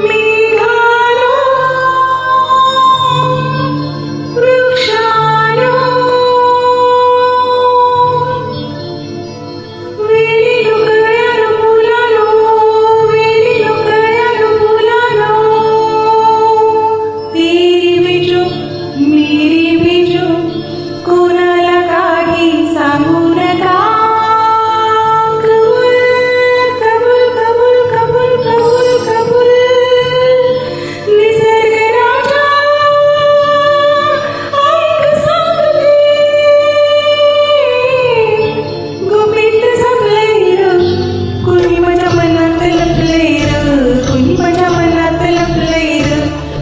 मेघानो वृक्षानो वेलीलो कळ्यानो फुलानो वेलीलो कळ्यानो फुलानो तेरी बिजू मेरी बिजू कोणाला काही सांगू नका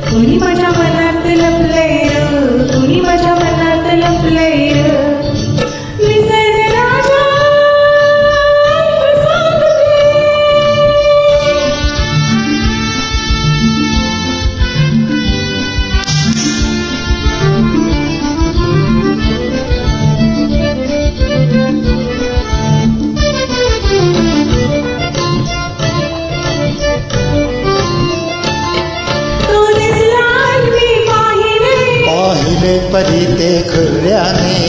कुणी माझ्या मनात लपलंय रे कुणी माझ्या मनात लपलंय रे निसर्ग राजा परी ते खऱ्याने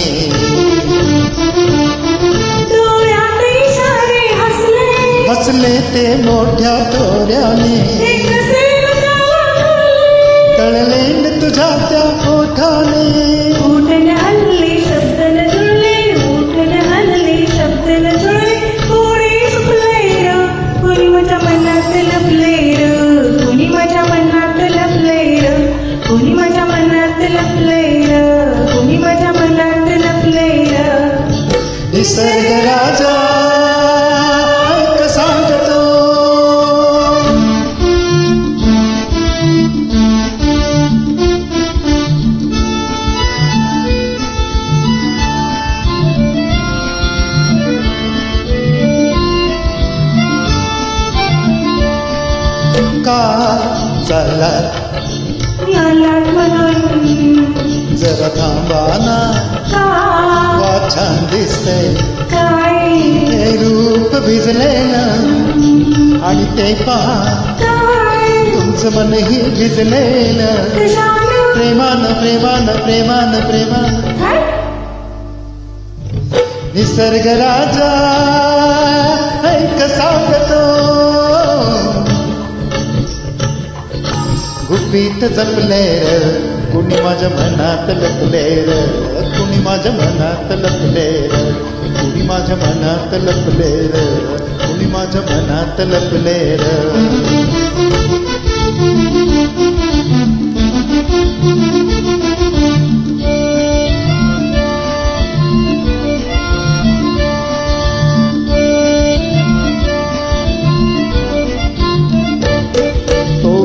डोळ्यात इशारे हसले हसले ते मोठ्या तोऱ्याने कळले न तुझ्या त्या ओठाने ओठन हल्ले शब्द न जुळले ओठन हल्ले शब्द न जुळले कोणी सुकलंय र कुणी माझ्या मनात लपलंय र कुणी माझ्या मनात लपलंय र कुणी माझ्या मनात लपलंय र कुणी माझ्या मनात लपलंय र निसर्ग राजा ऐक सांगतो का चला यालाच म्हणून जरा थांबाना का वा छान दिसतंय काय ते रूप भिजलेलं आणि ते पहा काय तुमचं मनही भिजलेलं कशानं प्रेमानं प्रेमानं प्रेमानं प्रेमानं काय निसर्ग राजा ऐक सांगतो गुपित जपले र कुणी माझ्या मनात लपले र कुणी माझ्या मनात लपले र कुणी माझ्या मनात लपले र कुणी माझ्या मनात लपले र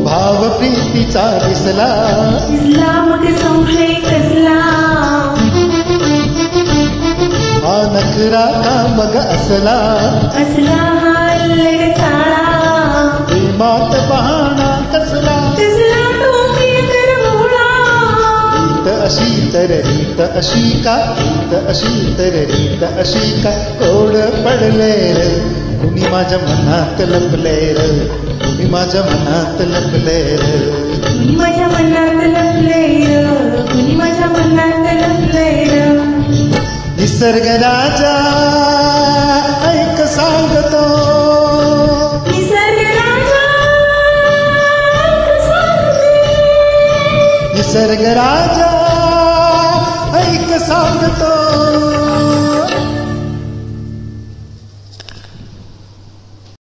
भाव प्रीतीचा दिसला मग संशय कसला हा नखरा का मग असला हा लडसाळा प्रेमात बहाणा कसला कसला तो प्रियकर भोळा रीत अशी का रीत अशी तर रीत अशी का कोड पडले र कुणी माझ्या मनात लपले र कुणी माझ्या मनात लपले र कुणी माझ्या मनात लपले र कुणी माझ्या मनात लपले र निसर्ग राजा ऐक सांगतो निसर्ग राजा निसर्ग राजा